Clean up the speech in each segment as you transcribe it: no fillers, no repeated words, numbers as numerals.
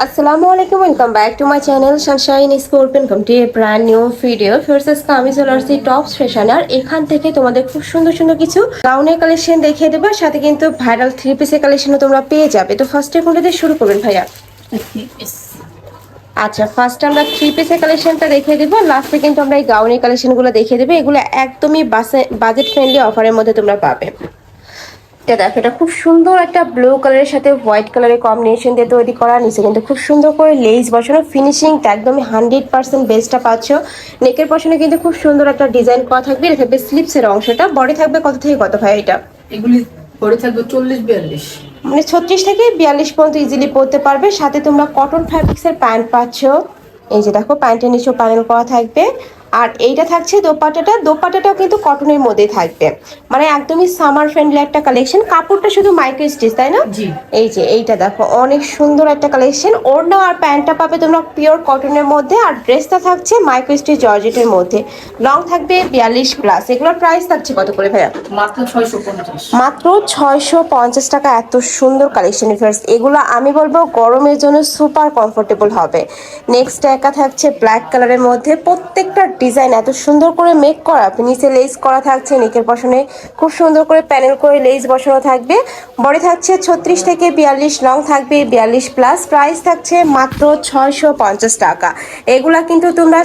আসসালামু আলাইকুম, welcome back to my channel Sunshine school. Welcome to A brand new video. First আমি চলে আসছি টপস ফ্যাশন, আর এখান থেকে তোমাদের খুব সুন্দর সুন্দর কিছু গাউনের কালেকশন দেখিয়ে দেবো, সাথে কিন্তু ভাইরাল থ্রি পিসের কালেকশনও তোমরা পেয়ে যাবে। তো ফার্স্টে কোনটা দিয়ে শুরু করবেন ভাইয়া? আচ্ছা, ফার্স্ট আমরা থ্রি পিসের কালেকশনটা দেখিয়ে দেবো, লাস্টে কিন্তু আমরা এই গাউনের কালেকশনগুলো দেখিয়ে দেবো। এগুলো একদমই বাজেট ফ্রেন্ডলি অফারের মধ্যে তোমরা পাবে। এটা দেখো, এটা খুব সুন্দর একটা ব্লু কালারের সাথে হোয়াইট কালারের কম্বিনেশন দিয়ে তৈরি করা। নিচে কিন্তু খুব সুন্দর করে লেস বসানো, ফিনিশিংটা একদমই 100% বেস্টটা পাচ্ছ। নেকের পশনে কিন্তু খুব সুন্দর একটা ডিজাইন করা থাকবে। এটা থাকবে স্লিপসের অংশটা। বডি থাকবে কত থেকে কত ভাই এটা? এগুলি বডি থাকবে 40-42, মানে 36 থেকে 42 পর্যন্ত ইজিলি পরতে পারবে। সাথে তোমরা কটন ফ্যাব্রিক্সের প্যান্ট পাচ্ছ। এই যে দেখো, প্যান্টের নিচেও প্যানেল করা থাকবে। আর এইটা থাকছে দোপাট্টাটাও কিন্তু কটনের মধ্যেই থাকবে। মানে একদমই সামার ফ্রেন্ডলি একটা কালেকশন। কাপড়টা শুধু মাইক্রো স্টিচ, তাই না? জি। এই যে এইটা দেখো, অনেক সুন্দর একটা কালেকশন। ওড়না আর প্যান্টটা পাবে তোমরা পিওর কটনের মধ্যে, আর ড্রেসটা থাকছে মাইক্রো স্টিচ জর্জেটের মধ্যে। লং থাকবে 42+। এগুলোর প্রাইস থাকছে কত করে ভাইয়া? মাত্র 650। মাত্র 650 টাকা। এত সুন্দর কালেকশন ফ্রেন্ডস, এগুলো আমি বলবো গরমের জন্য সুপার কমফোর্টেবল হবে। নেক্সট একা থাকছে ব্ল্যাক কালারের মধ্যে। প্রত্যেকটা ডিজাইন এত সুন্দর করে মেক করা, নিচে লেস করা থাকছে। নেকের পশনে খুব সুন্দর করে প্যানেল করে লেস বসানো থাকবে। বডি থাকছে 36 থেকে 42, লং থাকবে 42+। প্রাইস থাকছে মাত্র 650 টাকা। এগুলা কিন্তু তোমরা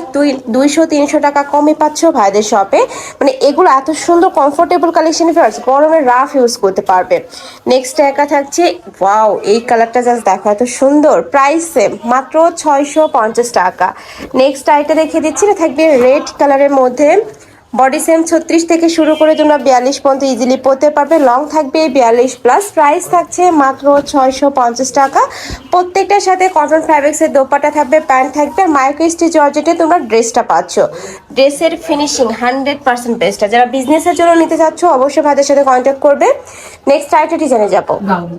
200-300 টাকা কমে পাচ্ছ ভাইদের শপে। মানে এগুলো এত সুন্দর কমফোর্টেবল কালেকশন ফ্রেন্ডস, গরমে রাফ ইউজ করতে পারবে। নেক্সট একা থাকছে, ওয়াও এই কালারটা জাস্ট দেখো, এত সুন্দর। প্রাইস সেম, মাত্র 650 টাকা। নেক্সট আইটা দেখিয়ে দিচ্ছি, এটা থাকবে রেড কালারের মধ্যে। বডি সেম 36 থেকে শুরু করে তোমরা 42 পর্যন্ত ইজিলি পরতে পারবে। লং থাকবে 42+। প্রাইস থাকছে মাত্র 650 টাকা। প্রত্যেকটার সাথে কটন ফ্যাব্রিক্সের দোপাট্টা থাকবে, প্যান্ট থাকবে। মাইক্রো স্টিচ জর্জেটে তোমরা ড্রেসটা পাচ্ছ। ড্রেসের ফিনিশিং 100% বেস্ট। যারা বিজনেসের জন্য নিতে চাচ্ছ অবশ্যই ভাইদের সাথে কন্ট্যাক্ট করবে। নেক্সট আইটা ডিজাইনে যাবো। গাউন।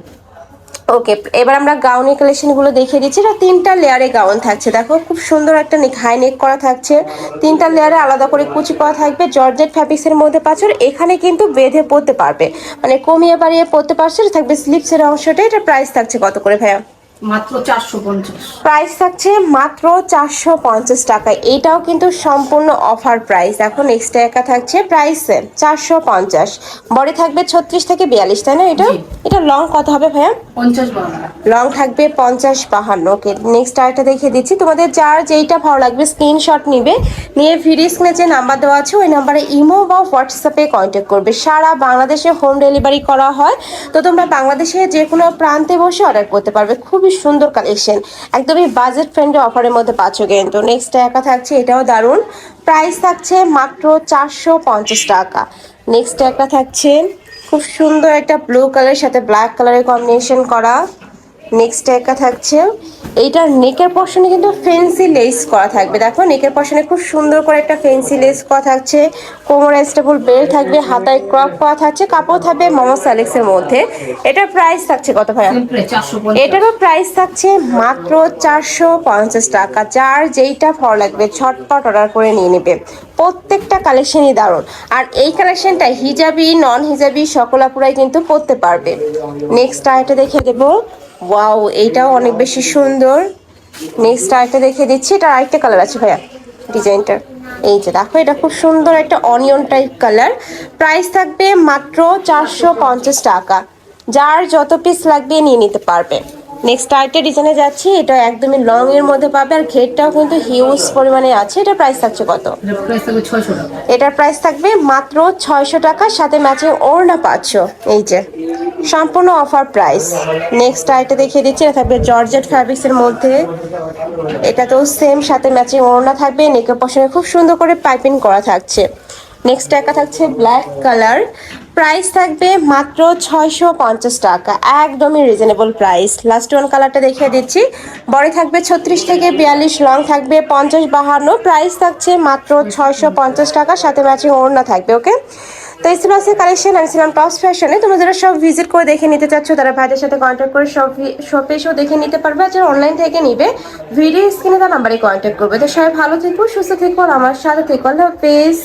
ওকে, এবার আমরা গাউনের কালেকশনগুলো দেখিয়ে দিচ্ছি। এটা 3টা লেয়ারে গাউন থাকছে। দেখো খুব সুন্দর একটা হাই নেক করা থাকছে। 3টা লেয়ারে আলাদা করে কুচি করা থাকবে। জর্জেট ফ্যাব্রিক্সের মধ্যে পাচ্ছ। এখানে কিন্তু বেঁধে পরতে পারবে, মানে কমিয়ে বাড়িয়ে পরতে পারছো। এটা থাকবে স্লিপসের অংশটা। এটা প্রাইস থাকছে কত করে ভাইয়া? মাত্র 450। প্রাইস থাকছে মাত্র 450 টাকা। এটাও কিন্তু সম্পূর্ণ অফার প্রাইস। এখন নেক্সট একা থাকছে প্রাইস 450। বডি থাকবে 36 থেকে 42, তাই না? এটা লং কত হবে ভাইয়া? 50-52। লং থাকবে 50-52। ওকে, নেক্সট আরেকটা দেখিয়ে দিচ্ছি। তোমাদের যার যেইটা ভালো লাগবে স্ক্রিনশট নিবে, নিয়ে ভিডিও স্ক্রিনে যে নাম্বার দেওয়া আছে ওই নাম্বারে ইমো বা হোয়াটসঅ্যাপে কন্ট্যাক্ট করবে। সারা বাংলাদেশে হোম ডেলিভারি করা হয়। তো তোমরা বাংলাদেশে যে কোনো প্রান্তে বসে অর্ডার করতে পারবে। খুবই সুন্দর কালেকশন, একদমই বাজেট ফ্রেন্ডলি অফারের মধ্যে পাচ্ছ কিন্তু। নেক্সট একা থাকছে, এটাও দারুণ। প্রাইস থাকছে মাত্র 450 টাকা। নেক্সট একটা থাকছে খুব সুন্দর একটা ব্লু কালারের সাথে ব্ল্যাক কালারের কম্বিনেশন করা। নেক্সট একা থাকছে, এইটার নেকের পশনে কিন্তু ফেন্সি লেস করা থাকবে। দেখো নেকের পশনে খুব সুন্দর করে একটা ফেন্সি লেস করা থাকছে। কোমর স্টেবল বেল্ট থাকবে, হাতায় ক্রপ করা থাকছে। কাপড় থাকবে মামা সালেক্সের মধ্যে। এটার প্রাইস থাকছে কত ভাইয়া? এটারও প্রাইস থাকছে মাত্র 450 টাকা। যার যেইটা ভালো লাগবে ছটপট অর্ডার করে নিয়ে নেবে। প্রত্যেকটা কালেকশনই দারুণ। আর এই কালেকশনটা হিজাবি নন হিজাবি সকল আপুরাই কিন্তু পরতে পারবে। নেক্সট আইটা দেখে দেবো। ওয়াও, এইটাও অনেক বেশি সুন্দর। নেক্সট আইটা দেখে দিচ্ছি। এটা আরেকটা কালার আছে ভাইয়া ডিজাইনটার। এই যে দেখো, এটা খুব সুন্দর একটা অনিয়ন টাইপ কালার। প্রাইস থাকবে মাত্র 450 টাকা। যার যত পিস লাগবে নিয়ে নিতে পারবে। নেক্সট আরেকটা ডিজাইনে যাচ্ছি। এটা একদমই লং এর মধ্যে পাবে, আর ঘেরটাও কিন্তু হিউজ পরিমাণে আছে। এটা প্রাইস থাকছে কত? প্রাইস থাকবে 600 টাকা। এটার প্রাইস থাকবে মাত্র 600 টাকা। সাথে ম্যাচিং ওড়না পাচ্ছ। এই যে সম্পূর্ণ অফার প্রাইস। নেক্সট আইটা দেখিয়ে দিচ্ছি। এটা থাকবে জর্জেট ফ্যাব্রিক্সের মধ্যে। এটা তো সেম, সাথে ম্যাচিং ওড়না থাকবে। নেকের পশনে খুব সুন্দর করে পাইপিং করা থাকছে। নেক্সট একা থাকছে ব্ল্যাক কালার। প্রাইস থাকবে মাত্র 650 টাকা। একদমই রিজনেবল প্রাইস। লাস্ট ওয়ান কালারটা দেখিয়ে দিচ্ছি। বডি থাকবে 36 থেকে 42, লং থাকবে 50-52। প্রাইস থাকছে মাত্র 650 টাকা। সাথে ম্যাচিং ওড়না থাকবে। ওকে, তো এই ছিল আজকে কালেকশন। আমি ছিলাম টপস ফ্যাশনে। তোমরা যারা সব ভিজিট করে দেখে নিতে চাচ্ছ তারা ভাইদের সাথে কন্ট্যাক্ট করে শপে এসেও দেখে নিতে পারবে। আর যারা অনলাইন থেকে নিবে ভিডিও স্ক্রিনে তার নাম্বারে কন্ট্যাক্ট করবে। তো সবাই ভালো থেকো, সুস্থ থেকো, আর আমার সাথে থেকো। আল্লাহ হাফেজ।